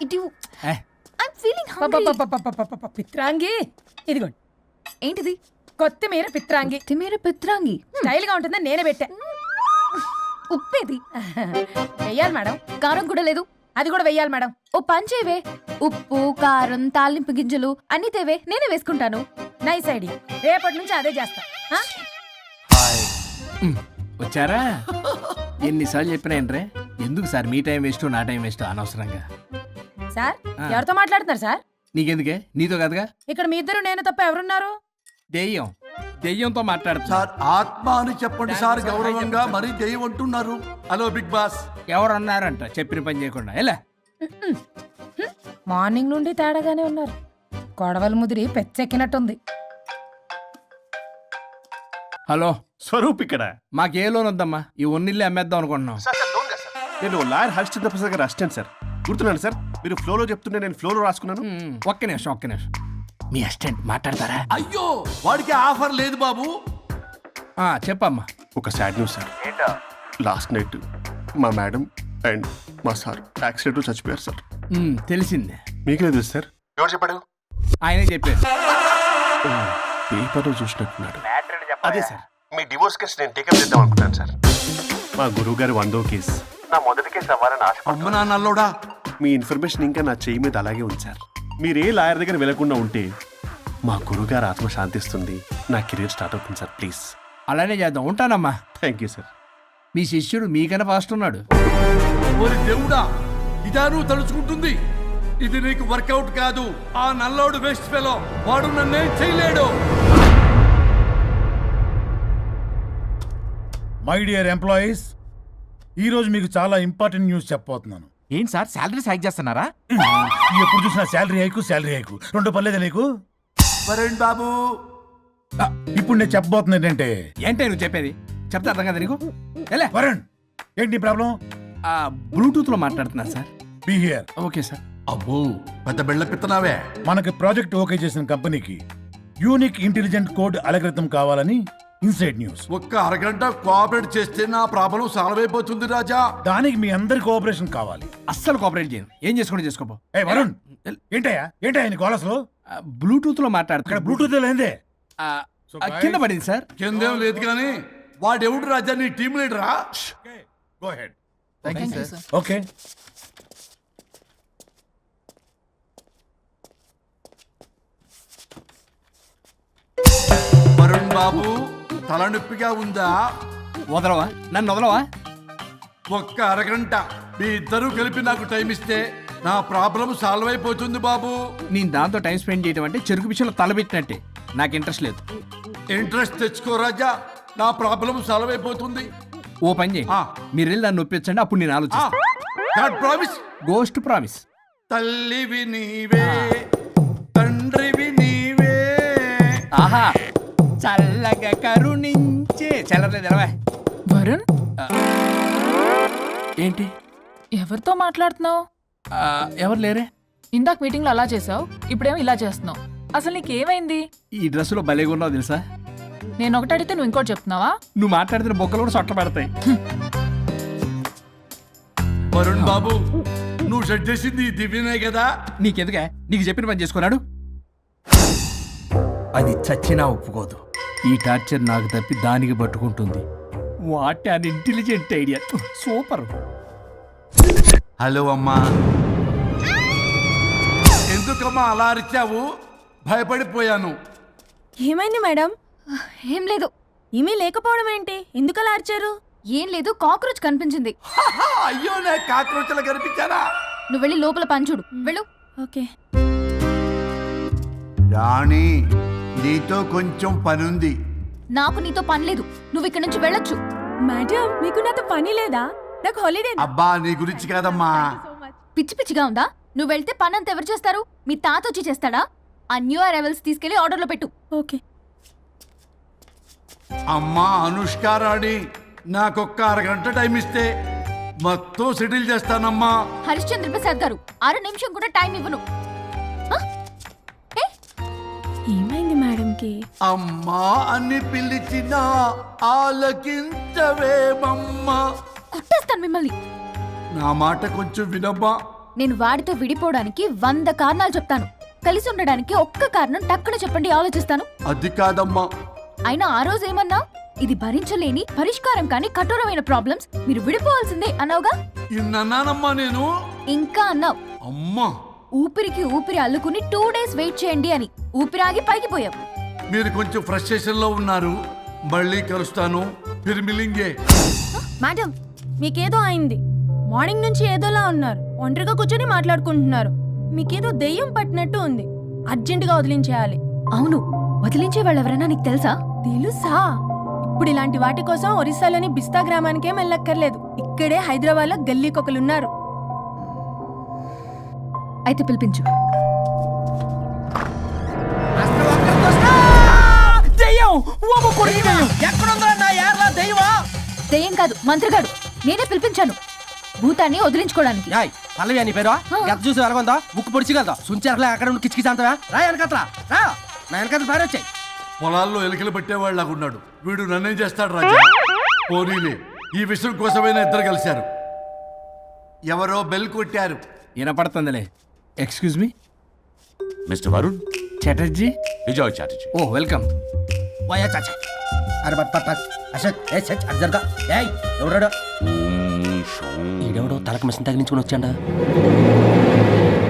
ఇటు I'm feeling hungry. పిత్రాంగి ఇదిగోండి. ఏంటిది? కొత్తిమీర పిత్రాంగి. కొత్తిమీర పిత్రాంగి స్టైల్ గా ఉంటుందని నేనే పెట్టా. ఉప్పేది? వెయ్యాలి మేడం. కారం కూడా లేదు. అది కూడా వెయ్యాలి మేడం. ఓ పంచేవే, ఉప్పు కారం తాలింపు గింజలు అన్ని తేవే, నేనే వేసుకుంటాను. Nice idea. రేపటి నుంచి అదే చేస్తా. వచ్చారా? ఎన్నిసార్లు చెప్పినా ఏంట్రే, ఎందుకు సార్ మీ టైం వేస్ట్ నా టైం వేస్ట్ అనవసరంగా? సార్ ఎవరితో మాట్లాడుతున్నారు సార్? నీకెందుకే, నీతో కదగా. ఇక్కడ మీ ఇద్దరు నేను తప్ప ఎవరున్నారు? దెయ్యం, దెయ్యంతో మాట్లాడుతా. సార్ ఆత్మ అని చెప్పండి సార్, గౌరవంగా మరీ దెయ్యం అంటున్నారు. Hello big boss. ఎవరు అన్నారంట చెప్పిన పని చేయకుండా? ఎలా మార్నింగ్ నుండి తేడాగానే ఉన్నారు. కొడవల ముదిరి పెచ్చెక్కినట్టుంది. హలో స్వరూప్ ఇక్కడ. మాకే లోన్ వద్దమ్మా, ఈ ఒన్నిల్లు అమ్మేద్దాం అనుకుంటున్నాం. నేను లాయర్ హరిశ్చంద్ర ప్రసాద్ గారు అసిస్టెంట్ సార్. గుర్తున్నాను సార్, మీరు ఫ్లోలో చెప్తుంటే నేను ఫ్లోలో రాసుకున్నాను. ఒక్క నిమిషం. మీ అసిస్టెంట్ మాట్లాడతారా? అయ్యో వాడికి ఆఫర్ లేదు బాబు. చెప్పమ్మా. ఒక sad news sir. Last night మా మేడం అండ్ మా సార్ యాక్సిడెంట్ చచ్చిపోయారు సార్. తెలిసిందే. మీకే తెలుసు సార్. ఎవరు చెప్పాడు? ఆయనే చెప్పారు. పేపర్లో చూసినట్టున్నాడు. అదే సార్, మీ డివోర్స్ కేసు నేను టేకప్ చేద్దాం అనుకుంటాను సార్. మా గురువు గారి 100వ కేసు నా మొదటి కేసు అవ్వాలని ఆశ. అమ్మ నాన్నల్లోడా, మీ ఇన్ఫర్మేషన్ ఇంకా నా చెయ్యి మీద అలాగే ఉంది సార్. మీరే లాయర్ దగ్గర వెళ్లకుండా ఉంటే మా గురువుగారు ఆత్మ శాంతిస్తుంది, నా కెరీర్ స్టార్ట్ అవుతుంది సార్. ప్లీజ్ అలానే చేద్దాం. ఉంటానమ్మా. Thank you sir. మీ శిష్యుడు మీకన్నా ఫాస్ట్ ఉన్నాడు. ఓరి దేవుడా, ఇదా నువ్వు తలుచుకుంటుంది? ఇది నీకు వర్కౌట్ కాదు. ఆ నల్లోడు వేస్ట్ ఫెలో, వాడు నన్నేం చేయలేడు. మై డియర్ ఎంప్లాయీస్, ఈరోజు మీకు చాలా ఇంపార్టెంట్ న్యూస్ చెప్పబోతున్నాను. ఏంటి సార్, శాలరీస్ హైక్ చేస్తున్నారా? ఎప్పుడు చూసినా శాలరీ హైకు రెండు పర్లేదా నీకు? వరుణ్ బాబు, ఇప్పుడు నేను చెప్పబోతున్నా ఏంటంటే, ఏంటే నువ్వు చెప్పేది? చెప్తే అర్థం కదా నీకు? ఎలా వరుణ్, ఏంటి ప్రాబ్లం? బ్లూటూత్ లో మాట్లాడుతున్నా sir. Be here. Okay sir. అబ్బో పెద్ద బిళ్ళ పిత్తనావే. మనకి ప్రాజెక్ట్ ఓకే చేసిన కంపెనీకి యూనిక్ ఇంటెలిజెంట్ కోడ్ అలకృతం కావాలని ఇన్సైడ్ న్యూస్. ఒక్క అరగంట కోఆపరేట్ చేస్తే నా ప్రాబ్లం సాల్వ్ అయిపోతుంది రాజా. దానికి మీ అందరి కోఆపరేషన్ కావాలి. అస్సలు కోఆపరేట్ చేయను. ఏం చేసుకోండి చేసుకోపో. ఏ వరుణ్, ఏంటయ్యా నీకు అసలు? బ్లూటూత్ లో ఇక్కడ మాట్లాడుతున్నా. బ్లూటూత్ లేదే. కింద పడింది సార్. కిందేం లేదు కానీ వాడెవడు రాజా, నీ టీం లీడరా? Go head. Sir. Okay. Varun babu, తలనొప్పిగా ఉందా? వదలవా? నన్ను వదలవా? ఒక్క అరగంట మీ ఇద్దరూ కలిపి నాకు టైం ఇస్తే నా ప్రాబ్లం సాల్వ్ అయిపోతుంది బాబు. నేను దాంతో టైం స్పెండ్ చేయడం అంటే చెరుకు విషయంలో తలబెట్టినట్టే. నాకు ఇంట్రెస్ట్ లేదు. ఇంట్రెస్ట్ తెచ్చుకో రాజా, నా ప్రాబ్లం సాల్వ్ అయిపోతుంది. ఓ పని చేయి, మీరు వెళ్ళి నన్ను ఒప్పించండి, అప్పుడు నేను ఆలోచిస్తాను. God promise. Ghost promise. తల్లివి నీవే, తండ్రివి నీవే. ఆహా, చల్లగా కరుణించే. చల్లలేదు ఎలవా. వరుణ్, ఏంటి? ఎవరితో మాట్లాడుతున్నావు? ఎవరు లేరే. ఇందాక మీటింగ్ లో అలా చేసావు, ఇప్పుడేమో ఇలా చేస్తున్నావు. అసలు నీకేమైంది? ఈ డ్రెస్సులో భలేగా ఉన్నావు తెలుసా? నేను ఒకటి అడిగితే నువ్వు ఇంకోటి చెప్తున్నావా? నువ్వు మాట్లాడితే బొక్కలు కూడా సొట్ట పడతాయి. వరుణ్ బాబు, నువ్వు సెట్ చేసింది ఈ దివ్యనే కదా? నీకెందుకే? నీకు చెప్పిన పని చేసుకున్నాడు. అది చచ్చినా ఒప్పుకోదు. ఈ టార్చర్ నాకు తప్పి దానికి పట్టుకుంటుంది. What an intelligent idea. Super. Hello అమ్మా. ఎందుకమ్మా అలా అరిచావు? భయపడిపోయాను. ఏమైంది మేడం? ఏం లేదు. ఏమీ లేకపోవడం ఏంటి? ఎందుకలా అరిచారు? ఏం లేదు, కాక్రోచ్ కనిపించింది. అయ్యో, నా కాక్రోచ్లు కనిపించారా? నువ్వు వెళ్ళి లోపల పని చూడు. వెళ్ళు. ఓకే. రాణి, నీతో కొంచెం పనుంది. నాకు నీతో పని లేదు. నువ్వు ఇక్కడ నుంచి వెళ్ళొచ్చు. మేడం, మీకు నాతో పని లేదా? నాకు హాలిడే. అబ్బా, నీ గురించి కాదమ్మా. పిచ్చి పిచ్చిగా ఉందా? నువ్వు వెళ్తే పని అంతా ఎవరు చేస్తారు? మీ తాత వచ్చి చేస్తాడా? ఆ న్యూ అరైవల్స్ తీసుకెళ్లి ఆర్డర్లో పెట్టు. ఓకే. అమ్మా అనుష్క రాణి, నాకొక్క అరగంట టైం ఇస్తే మొత్తం సెటిల్ చేస్తానమ్మా. హరిశ్చంద్ర ప్రసాద్ గారు, 6 నిమిషం కూడా టైం ఇవ్వను. ఏమైంది మేడంకి? అమ్మా అని పిలిచిన ఆలకించవేమమ్మా. కొట్టేస్తాను మిమ్మల్ని. నా మాట కొంచెం వినమ్మా. నేను వాడితో విడిపోవడానికి 100 కారణాలు చెప్తాను. కలిసి ఉండడానికి ఒక్క కారణం టక్కున చెప్పండి, ఆలోచిస్తాను. అది కాదమ్మా. అయినా ఆ రోజు ఏమన్నా, ఇది భరించలేని పరిష్కారం కాని కఠోరమైన ప్రాబ్లమ్స్, మీరు విడిపోవాల్సిందే అన్నావుగా. ఇన్నానమ్మా నేను. ఇంకా అన్నావు, అమ్మా ఊపిరికి ఊపిరి అల్లుకుని 2 days వెయిట్ చేయండి అని. ఊపిరాగి పైకి పోయావు. మీరు కొంచెం ఫ్రస్ట్రేషన్ లో ఉన్నారు. మళ్ళీ కలుస్తాను. ఫిర్మిలింగే. మేడం మీకేదో అయింది. మార్నింగ్ నుంచి ఏదోలా ఉన్నారు. ఒంటరిగా కూర్చొని మాట్లాడుకుంటున్నారు. మీకేదో దెయ్యం పట్టినట్టు ఉంది. అర్జెంటుగా వదిలించేయాలి. అవును, వదిలించే వాళ్ళెవరైనా నీకు తెలుసా? తెలుసా? ఇప్పుడు ఇలాంటి వాటి కోసం ఒరిస్సాలోని బిస్తా గ్రామానికేం వెళ్ళక్కర్లేదు. ఇక్కడే హైదరాబాద్ లో గల్లీకొకలున్నారు. అయితే పిలిపించు. దెయ్యం కాదు, మంత్రిగాడు. నేనే పిలిపించాను భూతాన్ని వదిలించుకోవడానికి. పల్లవి అని పేరు గత చూసి వెలగొందా ముక్కు పొడిచిగలదా సుంచర్లే అక్కడ ఉండి కిచకిచ అంతవా రా వెనకట్రా రా నా వెనకట్ల పారి వచ్చాయి. పొలాల్లో ఎలికలు పట్టేవాళ్ళకున్నాడు వీడు. నన్నేం చేస్తాడు రాజా? పోనీలే, ఈ విషయం కోసమైనా ఇద్దరు కలిశారు. ఎవరో బెల్ కొట్టారు. వినపడుతుందిలే. Excuse me, mister Varun Chatterjee. Vijay Chatterjee. Oh welcome. పోయా చాచా అరే బట్ పట్ అశోక్ ఏ సచ్ అర్జర్గా ఏయ్ ఎవడాడు ఈడెవడో తలకు మిషన్ తగిలించుకుని వచ్చాడా?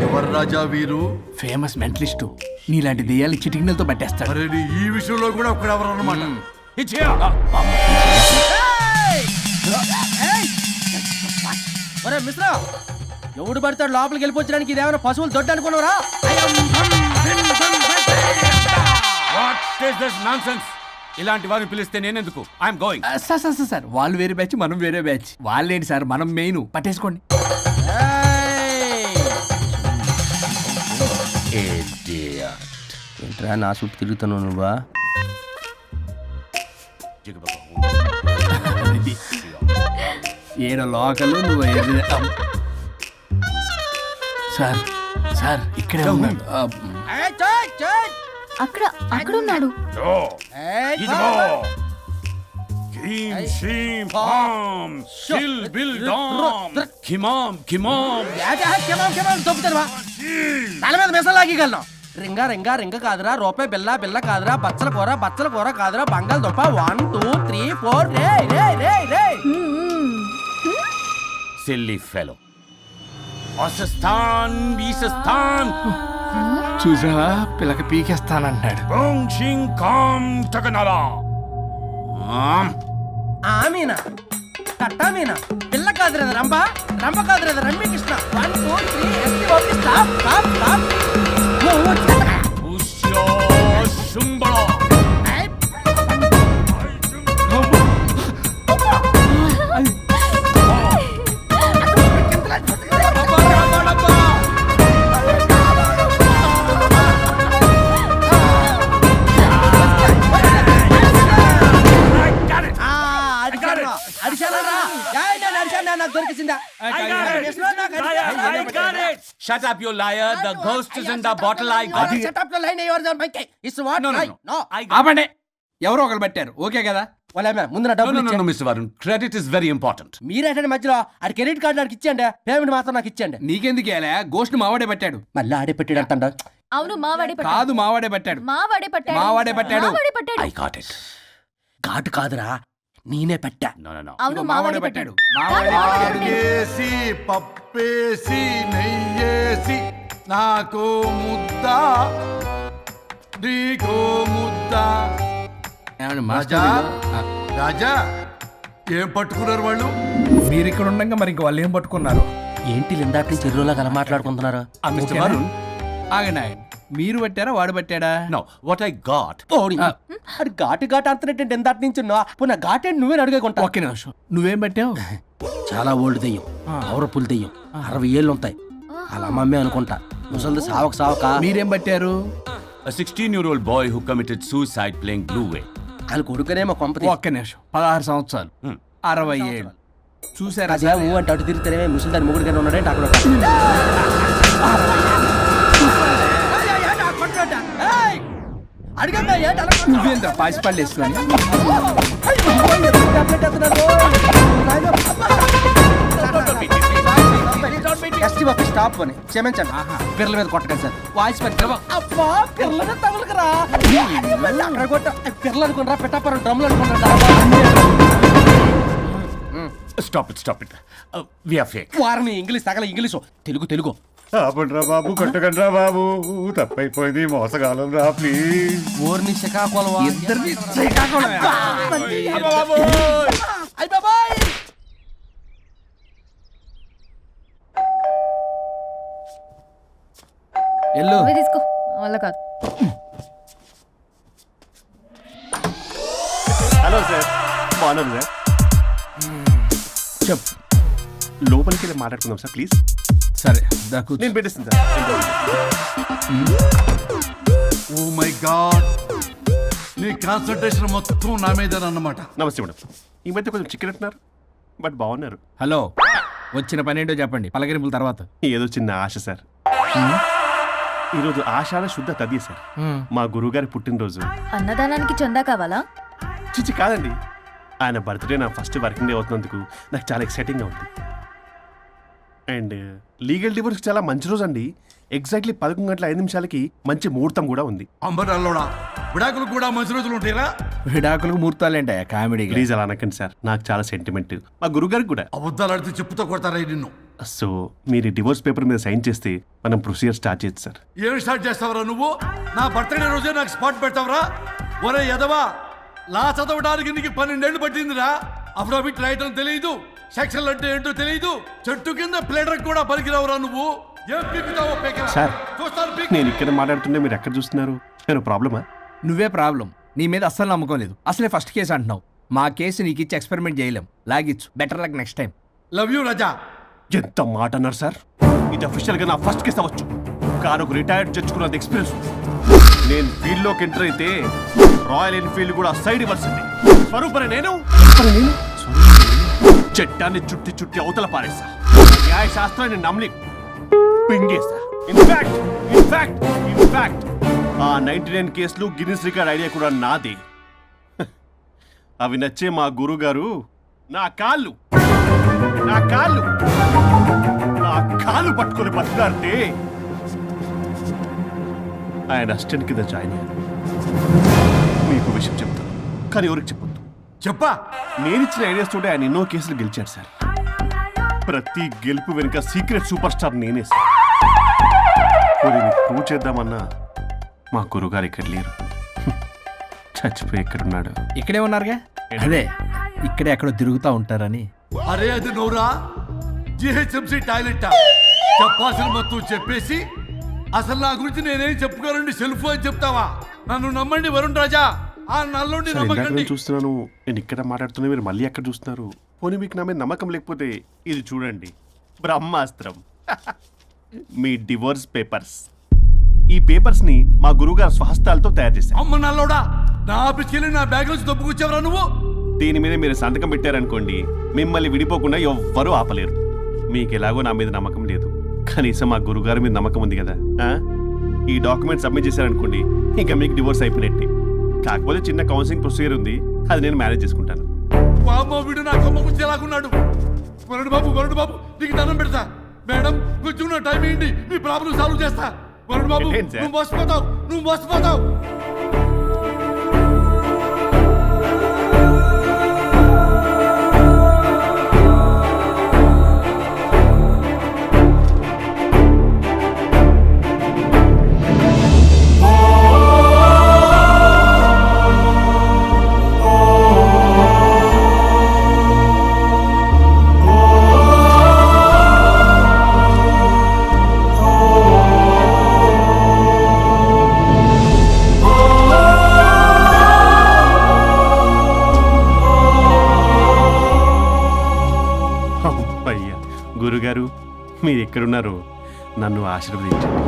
ఎవరు రాజా వీరు? Famous mentalist. నీలాంటి దెయ్యాలు చిటికినలతో పట్టేస్తాడు. అరే నీ ఈ విషయంలో కూడా ఒకడెవరు అన్నమాట. ఒరే మిశ్రా ఎవడు పడతాడు లోపలికి వెళ్ళిపోవడానికి? ఇదేమైనా పశువులు దొడ్డు అనుకున్నారా? ఇలాంటి వారిని పిలిస్తే నేనెందుకు? I'm going. సార్ వాళ్ళు వేరే బ్యాచ్, మనం వేరే బ్యాచ్. వాళ్ళేంటి సార్, మనం మెయిన్. పట్టేసుకోండి. ఏంట్రా నా చుట్టూ తిరుగుతున్నావు నువ్వా? ఏడ లోకలు నువ్వు సార్ సార్ ఇక్కడే ఉన్నాడు. అక్కడ అక్కడున్నాడు. తల మీద మెసలాగలను రింగా రింగా రింగ కాదురా, రూపాయి బిల్ల బిల్ల కాదురా, బచ్చల కూర కాదురా, బంగాళదుంప 1 2 3 4 రే రే రే రే. Silly fellow. అసస్థాన్ వీసస్థాన్ చూసావా, పిల్లకి పీకేస్తానంటాడు. ఆమీనా కట్టామీనా పిల్ల కాదురా రంభ, రంభ కాదురా Ramya Krishna. 1 2 3 ST okay stop stop stop. Shut up, you liar. The ghost is in the bottle. I got it. Shut up the line yours on my case. It's what? No. ఆపండి. ఎవరో ఒకరు పెట్టారు. Okay కదా? ముందు నా డబ్బులు No, Mr. Varun. Credit is very important. మీరేటండి మధ్యలో ఆడి credit card నాకు ఇచ్చేయండి, పేమెంట్ మాత్రం నాకు ఇచ్చేయండి. నీకెందుకు ఇలా? గోష్ట్ మావాడే పట్టాడు. మళ్ళీ ఆడే పెట్టాడు అంటండ. అవును, మావాడే పట్టాడు. కాదు, మావాడే పట్టాడు. మావాడే పట్టాడు. మావాడే పట్టాడు. మావాడే పట్టాడు. I got it. ఘాటు కాదురా, నేనే పెట్టా. No. అవును, మావాడే పట్టాడు. వేసి పప్పేసి నెయ్యేసి నాకు ముద్ద నీకు ముద్ద. ఏమండి రాజా మాస్టర్? రాజా ఏం పట్టుకున్నారు వాళ్ళు? మీరు ఇక్కడ ఉండగా మరి ఇంక వాళ్ళు ఏం పట్టుకున్నారు? ఏంటి లిందాటి నుంచి చెరువులో కల మాట్లాడుకుంటున్నారు? Mr. Varun. ఆగండి. మీరు పట్టారా వాడు పట్టాడా? No, what I got. అది ఘాటు ఘాటు అంతనేటండి ఎందాటి నుంచి పునః ఘాటండి నువ్వే అడుగుకుంటా. ఒక్క నిమిషం. నువ్వేం పట్టావు? చాలా ఓల్డ్ దెయ్యం, పవర్ఫుల్ దెయ్యం, 60 ఏళ్ళు ఉంటాయి. అలా అమ్మమ్మే అనుకుంటా. ముసలిది సావక మీరేం పట్టారు? A 16-year-old boy who committed suicide playing Blue Whale. ఆయన కొడుకునేమో కొంపతి. ఒక్క నిమిషం. 16 సంవత్సరాలు, 60 ఏళ్ళు. చూసారా? అదే ఊ అంటే అటు తిరిగితేనే ముసలి దాని ముగ్గురు ఉన్నాడంటే అక్కడ అడిగండి నువ్వేంద్ర పాసిపళ్ళు వేసుకొని ఎస్టీ బాబు స్టాప్ అని క్షమించండి పిర్ల మీద కొట్టకండి సార్ వాయిస్ పెట్టి అబ్బా పిర్ల మీద తగులుకురా అక్కడ కొట్ట పిర్లు అనుకున్నారా పెట్టాపరం డ్రమ్లు అనుకున్నారా stop it we are fake. వారిని ఇంగ్లీష్ తగల ఇంగ్లీషు తెలుగు తెలుగు ఆపండ్రా బాబు కొట్టకండ్రా బాబు తప్పైపోయింది మోసగాలం రా ప్లీజ్. ఊరిని శ్రీకాకుళం ఇద్దరిని ఎల్లు నువ్వే తీసుకో వల్ల కాదు. హలో సార్, బాగున్నాను సార్. చెప్పు. లోపలికి వెళ్ళి మాట్లాడుకుందాం సార్ ప్లీజ్. సరే దాకు నేను పెట్టేస్తాను సార్. ఓ మై గాడ్, నీ కాన్సన్ట్రేషన్ మొత్తం నా మీదనన్నమాట. నమస్తే మేడం. ఈ మధ్య కొంచెం చికెన్ అంటున్నారు బట్ బాగున్నారు. హలో, వచ్చిన పని ఏంటో చెప్పండి, పలకరింపుల తర్వాత. ఏదో చిన్న ఆశ సార్. ఈరోజు ఆషాఢ శుద్ధ తది సార్, మా గురువుగారి పుట్టినరోజు. అన్నదానానికి చందా కావాలా? చిచ్చి కాదండి, ఆయన బర్త్డే నా ఫస్ట్ వర్కింగ్ డే అవుతున్నందుకు నాకు చాలా ఎక్సైటింగ్గా ఉంది. అండ్ లీగల్ డివోర్స్కి చాలా మంచి రోజు అండి. ఎగ్జాక్ట్లీ 11:05 మంచి ముహూర్తం కూడా ఉంది. అంబరాల్లోడా విడాకులు కూడా మంచి రోజులు ఉంటాయిరా. విడాకులకు ముహూర్తాలేంటా కామెడీ. ప్లీజ్ అలా అనకండి సార్, నాకు చాలా సెంటిమెంట్, మా గురుగారికి కూడా. అబద్ధాలు ఆడితే చెప్పుతో కొడతారా నిన్ను. సో మీరు డివోర్స్ పేపర్ మీద సైన్ చేస్తే మనం ప్రొసీజర్ స్టార్ట్ చేయొచ్చు సార్. ఏం స్టార్ట్ చేస్తావరా నువ్వు? నా బర్త్డే రోజే నాకు స్పాట్ పెడతావరా? ఒరే ఎదవా, లా చదవడానికి నీకు 12 ఏళ్ళు పట్టిందిరా. అఫిడవిట్ రాయటం తెలియదు, సెక్షన్లు అంటే ఏంటో తెలియదు, చెట్టు కింద ప్లేడర్ కూడా పలికిరావురా నువ్వు. ఏం పీకుతావో పీకరా. సార్, చూస్తాను పీకు. నేను ఇక్కడ మాట్లాడుతుంటే మీరు ఎక్కడ చూస్తున్నారు? నేను ప్రాబ్లమా? నువ్వే ప్రాబ్లం. నీ మీద అస్సలు నమ్మకం లేదు. అసలే ఫస్ట్ కేసు అంటున్నావు. మా కేసు నీకు ఇచ్చి ఎక్స్పెరిమెంట్ చేయలేం. లాగిచ్చు. Better luck next time. Love you Raja. ఎంత మాట అన్నారు సార్. ఇది అఫీషియల్ గా నా ఫస్ట్ కేసు అవ్వచ్చు, కానీ ఒక రిటైర్డ్ జడ్జ్కున్నది ఎక్స్పీరియన్స్. నేను ఫీల్డ్ లోకి ఎంటర్ అయితే రాయల్ ఎన్ఫీల్డ్ కూడా సైడ్ ఇవ్వాల్సింది. స్వరూపనే నేను చట్టాన్ని చుట్టి చుట్టి అవతల పారేసా. న్యాయ శాస్త్రాన్ని నమ్మి పింగేసా. ఇన్ఫాక్ట్ ఆ 99 కేసులు గిన్నిస్ రికార్డ్ ఐడియా కూడా నాదే. అవి నచ్చే మా గురుగారు నా కాళ్ళు పట్టుకొని బతుకాడితే ఆయన అసిస్టెంట్ కింద జాయిన్ అయ్యాను. మీకు విషయం చెప్తాను, కానీ ఎవరికి చెప్పొద్దు. చెప్పా. నేనిచ్చిన ఐడియాస్ తోటి ఆయన ఎన్నో కేసులు గెలిచాడు సార్. ప్రతి గెలుపు వెనుక సీక్రెట్ సూపర్ స్టార్ నేనే సార్. ప్రూవ్ చేద్దామన్నా మా గురుగారు ఇక్కడ లేరు. చచ్చిపోయి ఎక్కడున్నాడు? ఇక్కడే ఉన్నారుగా. అదే ఇక్కడే ఎక్కడో తిరుగుతూ ఉంటారని. అరే అది నోరా, జిహెచ్ఎంసీ టాయిలెట్. చెప్పాల్సిన మొత్తం చెప్పేసి అసలు నా గురించి నేనేం చెప్పుకోనండి సెల్ఫ్ అని చెప్తావా? నన్ను నమ్మండి వరుణ్ రాజా, ఆ నల్లుండి సార్, ఇందాక నమ్మకండి. నేను చూస్తున్నాను, నేను ఇక్కడ మాట్లాడుతున్నా, మీరు మళ్ళీ ఎక్కడ చూస్తున్నారు? పోనీ మీకు నా మీద నమ్మకం లేకపోతే ఇది చూడండి, బ్రహ్మాస్త్రం. మీ డివోర్స్ పేపర్స్. ఈ పేపర్స్ ని మా గురువుగారు స్వహస్తాలతో తయారు చేశారు. అమ్మ నల్లోడా, నా ఆఫీస్కి వెళ్ళి నా బ్యాగ్ నుంచి దొప్పుకొచ్చావరా నువ్వు? దీని మీద మీరు సంతకం పెట్టారనుకోండి, మిమ్మల్ని విడిపోకుండా ఎవ్వరూ ఆపలేరు. మీకు ఎలాగో నా మీద నమ్మకం లేదు, కనీసం మా గురుగారి మీద నమ్మకం ఉంది కదా. ఈ డాక్యుమెంట్ సబ్మిట్ చేశారనుకోండి, ఇంకా మీకు డివోర్స్ అయిపోయినట్టే. కాకపోతే చిన్న కౌన్సిలింగ్ ప్రొసీజర్ ఉంది, అది నేను మేనేజ్ చేసుకుంటాను. వామ్మో, వీడు నా కొమ్మ గురించి ఎలాగున్నాడు. వరుణ్ బాబు నీకు దండం పెడతా. మేడం కొంచెం నా టైం ఏంటి, మీ ప్రాబ్లం సాల్వ్ చేస్తా. వరుణ్ బాబు ఏంటి సార్? నువ్వు మోసపోతావు. అయ్యా గురుగారు, మీరు ఎక్కడున్నారో నన్ను ఆశీర్వదించండి.